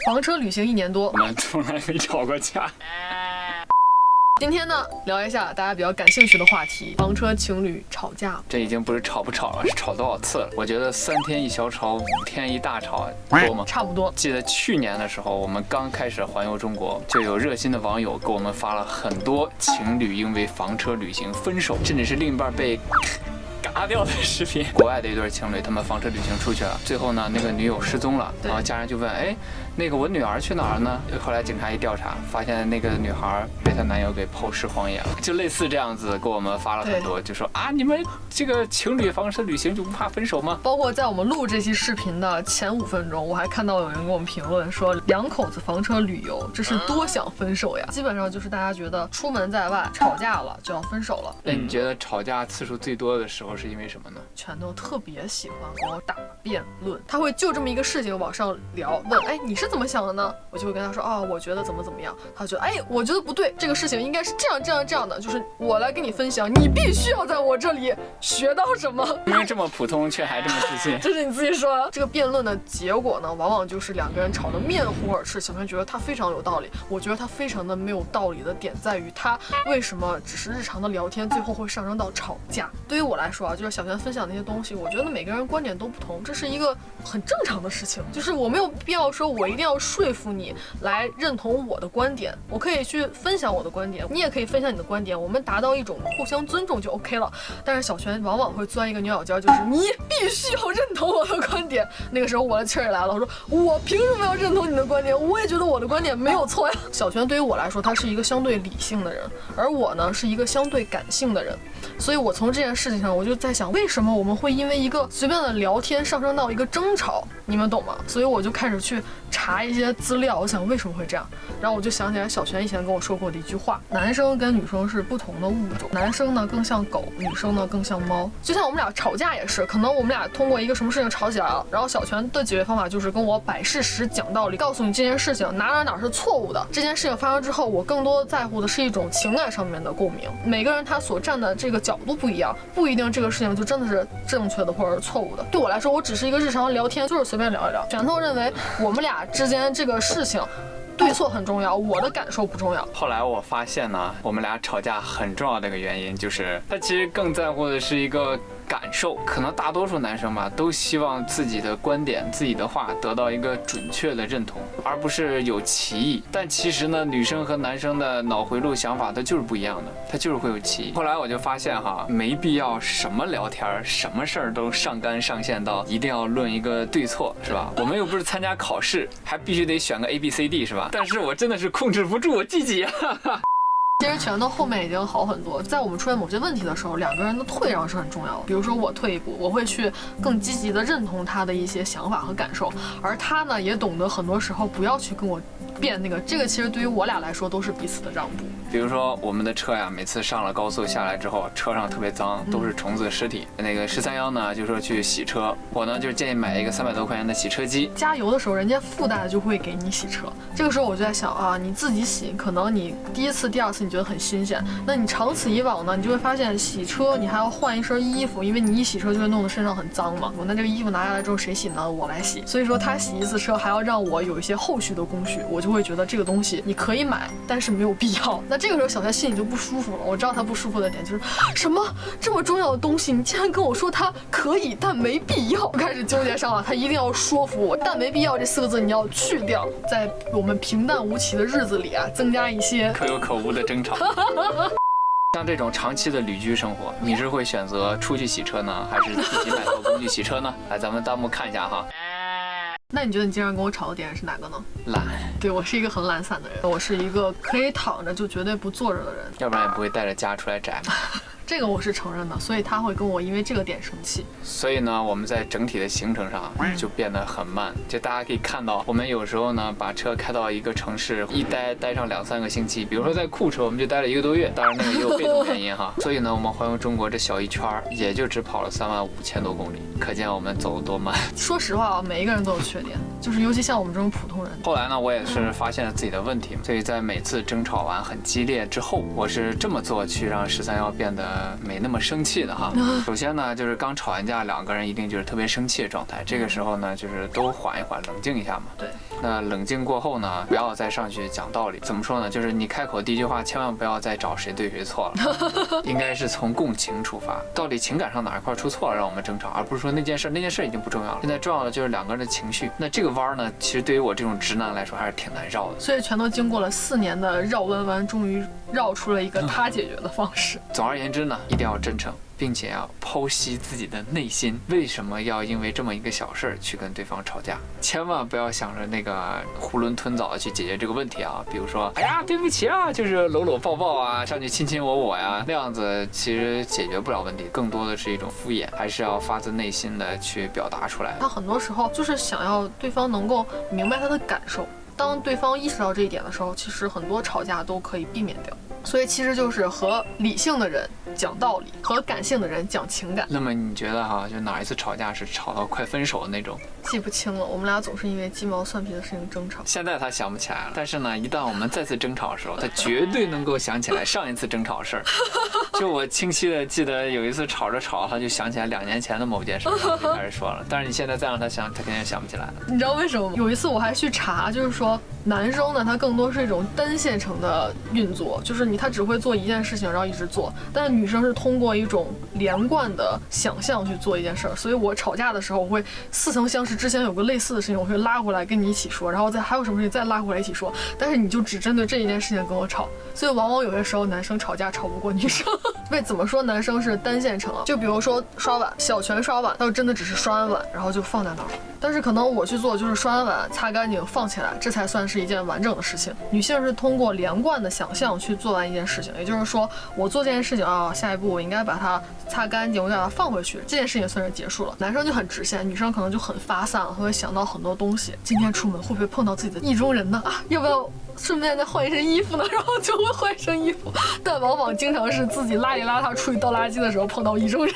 房车旅行1年多，我们从来没吵过架。今天呢，聊一下大家比较感兴趣的话题：房车情侣吵架。这已经不是吵不吵了，是吵多少次了？我觉得3天一小吵，5天一大吵，多吗？差不多。记得去年的时候，我们刚开始环游中国，就有热心的网友给我们发了很多情侣因为房车旅行分手，甚至是另一半被嘎掉的视频。国外的一对情侣，他们房车旅行出去了，最后呢，那个女友失踪了，然后家人就问，哎，那个我女儿去哪儿呢？后来警察一调查，发现那个女孩被她男友给抛尸荒野了。就类似这样子，给我们发了很多，就说啊，你们这个情侣房车旅行就不怕分手吗？包括在我们录这期视频的前5分钟，我还看到有人给我们评论说，2口子房车旅游，这是多想分手呀！基本上就是大家觉得出门在外吵架了就要分手了。那你觉得吵架次数最多的时候是因为什么呢？全都特别喜欢跟我打辩论，他会就这么一个事情往上聊，问，哎，你是怎么想的呢？我就会跟他说，啊，我觉得怎么样。他觉得，哎，我觉得不对，这个事情应该是这样的，就是我来跟你分享，你必须要在我这里学到什么。因为这么普通却还这么自信，这是你自己说。这个辩论的结果呢，往往就是2个人吵得面红耳赤。小轩觉得他非常有道理，我觉得他非常的没有道理的点在于他为什么只是日常的聊天，最后会上升到吵架。对于我来说啊，就是小轩分享那些东西，我觉得每个人观点都不同，这是一个很正常的事情，就是我没有必要说我一定要说服你来认同我的观点，我可以去分享我的观点，你也可以分享你的观点，我们达到一种互相尊重就 OK 了。但是小轩往往会钻一个牛角尖，就是你必须要认同我的观点。那个时候我的气儿来了，我说我凭什么要认同你的观点？我也觉得我的观点没有错呀。小轩对于我来说，他是一个相对理性的人，而我呢是一个相对感性的人，所以我从这件事情上，我就在想，为什么我们会因为一个随便的聊天上升到一个争吵，你们懂吗？所以我就开始去查一些资料，我想为什么会这样，然后我就想起来小璇以前跟我说过的一句话：男生跟女生是不同的物种，男生呢更像狗，女生呢更像猫。就像我们俩吵架也是，可能我们俩通过一个什么事情吵起来了，然后小璇的解决方法就是跟我摆事实讲道理，告诉你这件事情哪是错误的。这件事情发生之后，我更多在乎的是一种情感上面的共鸣。每个人他所站的这个角度不一样，不一定这个事情就真的是正确的或者是错误的。对我来说，我只是一个日常聊天，就是随便聊一聊。拳头认为我们俩之间这个事情对错很重要，我的感受不重要。后来我发现呢，我们俩吵架很重要的一个原因就是他其实更在乎的是一个感受。可能大多数男生吧，都希望自己的观点、自己的话得到一个准确的认同，而不是有歧义。但其实呢，女生和男生的脑回路想法它就是不一样的，它就是会有歧义。后来我就发现哈，没必要什么聊天、什么事儿都上纲上线到一定要论一个对错，是吧？我们又不是参加考试，还必须得选个 ABCD， 是吧？但是我真的是控制不住我自己啊。其实拳头后面已经好很多，在我们出现某些问题的时候，2个人的退让是很重要的。比如说我退一步，我会去更积极的认同他的一些想法和感受，而他呢也懂得很多时候不要去跟我辩那个，这个其实对于我俩来说都是彼此的让步。比如说我们的车呀，每次上了高速下来之后，车上特别脏，都是虫子尸体。那个131呢就说去洗车，我呢就建议买一个300多块钱的洗车机。加油的时候，人家附带就会给你洗车。这个时候我就在想啊，你自己洗，可能你第一次、第2次你觉得很新鲜，那你长此以往呢，你就会发现洗车你还要换一身衣服，因为你一洗车就会弄得身上很脏嘛。那这个衣服拿下来之后谁洗呢？我来洗。所以说他洗一次车还要让我有一些后续的工序，我就会觉得这个东西你可以买，但是没有必要。那这个时候小夏心里就不舒服了。我知道他不舒服的点就是什么这么重要的东西，你竟然跟我说它可以但没必要，就开始纠结上了。他一定要说服我，但没必要这4个字你要去掉，在我们平淡无奇的日子里啊，增加一些可有可无的争吵。像这种长期的旅居生活，你是会选择出去洗车呢，还是自己买套工具洗车呢？来，咱们弹幕看一下哈。那你觉得你经常跟我吵的点是哪个呢？懒。对，我是一个很懒散的人，我是一个可以躺着就绝对不坐着的人，要不然也不会带着家出来宅嘛。这个我是承认的，所以他会跟我因为这个点生气。所以呢，我们在整体的行程上就变得很慢。就大家可以看到，我们有时候呢把车开到一个城市，一待上2、3个星期。比如说在库车，我们就待了1个多月。当然那个也有被动原因哈。所以呢，我们环游中国这小一圈也就只跑了35000多公里，可见我们走得多慢。说实话啊，每一个人都有缺点，就是尤其像我们这种普通人。后来呢，我也是发现了自己的问题，所以在每次争吵完很激烈之后，我是这么做去让131变得没那么生气的哈。首先呢，就是刚吵完架，2个人一定就是特别生气的状态。这个时候呢，就是都缓一缓，冷静一下嘛。对。那冷静过后呢，不要再上去讲道理。怎么说呢？就是你开口第一句话，千万不要再找谁对谁错了，应该是从共情出发，到底情感上哪一块出错了让我们争吵，而不是说那件事已经不重要了。现在重要的就是两个人的情绪。那这个弯呢，其实对于我这种直男来说还是挺难绕的。所以全都经过了4年的绕弯弯，终于绕出了一个他解决的方式。总而言之呢，一定要真诚，并且要剖析自己的内心，为什么要因为这么一个小事儿去跟对方吵架？千万不要想着那个囫囵吞枣的去解决这个问题啊！比如说，哎呀，对不起啊，就是搂搂抱抱啊，上去亲亲我呀，那样子其实解决不了问题，更多的是一种敷衍，还是要发自内心的去表达出来。他很多时候就是想要对方能够明白他的感受。当对方意识到这一点的时候，其实很多吵架都可以避免掉。所以其实就是和理性的人讲道理，和感性的人讲情感。那么你觉得哈，就哪一次吵架是吵到快分手的那种？记不清了，我们俩总是因为鸡毛蒜皮的事情争吵。现在他想不起来了，但是呢，一旦我们再次争吵的时候，他绝对能够想起来上一次争吵的事儿。就我清晰的记得有一次吵着吵，他就想起来2年前的某件事，就开始说了。但是你现在再让他想，他肯定想不起来了。你知道为什么吗？有一次我还去查，就是说男生呢，他更多是一种单线程的运作，就是他只会做一件事情，然后一直做。但是女生是通过一种连贯的想象去做一件事儿。所以我吵架的时候，我会似曾相识，之前有个类似的事情，我会拉回来跟你一起说，然后再还有什么事情再拉回来一起说。但是你就只针对这一件事情跟我吵，所以往往有些时候男生吵架吵不过女生。为怎么说男生是单线程啊？就比如说刷碗，小泉刷碗，他就真的只是刷完碗，然后就放在那儿。但是可能我去做就是刷完碗擦干净放起来，这才算是一件完整的事情。女性是通过连贯的想象去做完一件事情，也就是说我做这件事情啊，下一步我应该把它擦干净，我把它放回去，这件事情算是结束了。男生就很直线，女生可能就很发散了，他会想到很多东西。今天出门会不会碰到自己的意中人呢？啊，要不要顺便再换一身衣服呢？然后就会换一身衣服，但往往经常是自己邋里邋遢出去倒垃圾的时候碰到意中人。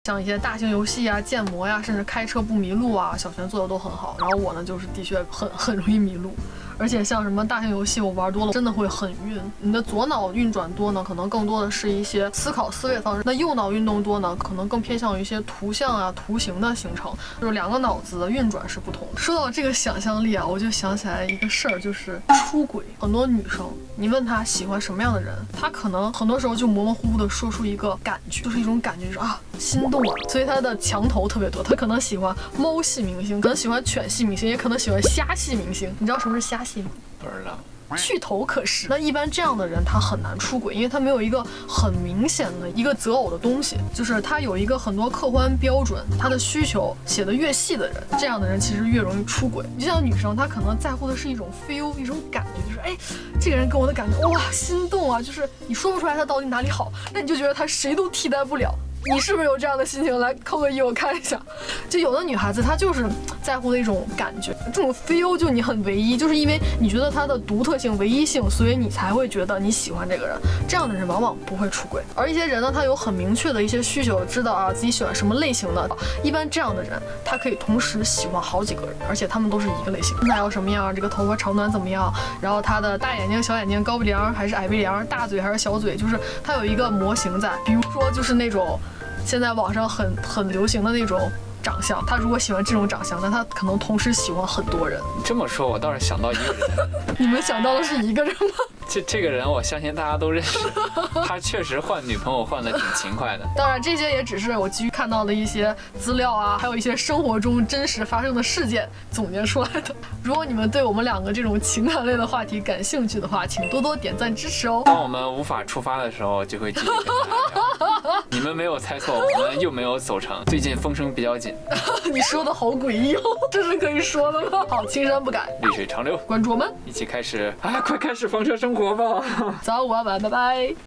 像一些大型游戏啊、建模呀，甚至开车不迷路啊，小泉做的都很好。然后我呢，就是的确很容易迷路。而且像什么大型游戏，我玩多了真的会很晕。你的左脑运转多呢，可能更多的是一些思考思维方式；那右脑运动多呢，可能更偏向于一些图像啊、图形的形成。就是两个脑子的运转是不同的。说到这个想象力啊，我就想起来一个事儿，就是出轨。很多女生，你问她喜欢什么样的人，她可能很多时候就模模糊糊的说出一个感觉，就是一种感觉，就是啊心动了。所以她的墙头特别多，她可能喜欢猫系明星，可能喜欢犬系明星，也可能喜欢虾系明星。你知道什么是虾系？不知道。去头可食。那一般这样的人他很难出轨，因为他没有一个很明显的一个择偶的东西，就是他有一个很多客观标准，他的需求写得越细的人，这样的人其实越容易出轨。就像女生，她可能在乎的是一种 feel， 一种感觉，就是哎，这个人跟我的感觉哇心动啊，就是你说不出来他到底哪里好，那你就觉得他谁都替代不了。你是不是有这样的心情？来扣个一我看一下。就有的女孩子她就是在乎的一种感觉，这种 feel 就你很唯一，就是因为你觉得她的独特性、唯一性，所以你才会觉得你喜欢这个人。这样的人往往不会出轨。而一些人呢，他有很明确的一些需求，知道啊自己喜欢什么类型的。一般这样的人，他可以同时喜欢好几个人，而且他们都是一个类型。身材要什么样？这个头发长短怎么样？然后他的大眼睛、小眼睛、高鼻梁还是矮鼻梁？大嘴还是小嘴？就是他有一个模型在。比如说就是那种。现在网上很流行的那种长相，他如果喜欢这种长相，那他可能同时喜欢很多人。这么说，我倒是想到一个人。你们想到的是一个人吗？这个人，我相信大家都认识。他确实换女朋友换得挺勤快的。当然，这些也只是我基于看到的一些资料啊，还有一些生活中真实发生的事件总结出来的。如果你们对我们两个这种情感类的话题感兴趣的话，请多多点赞支持哦。当我们无法出发的时候，就会继续跟大家聊。你们没有猜错，我们又没有走成。最近风声比较紧。你说的好诡异哦，这是可以说的吗？好，青山不改，绿水长流，关注我们，一起开始，快开始房车生活吧。早午安晚，拜拜。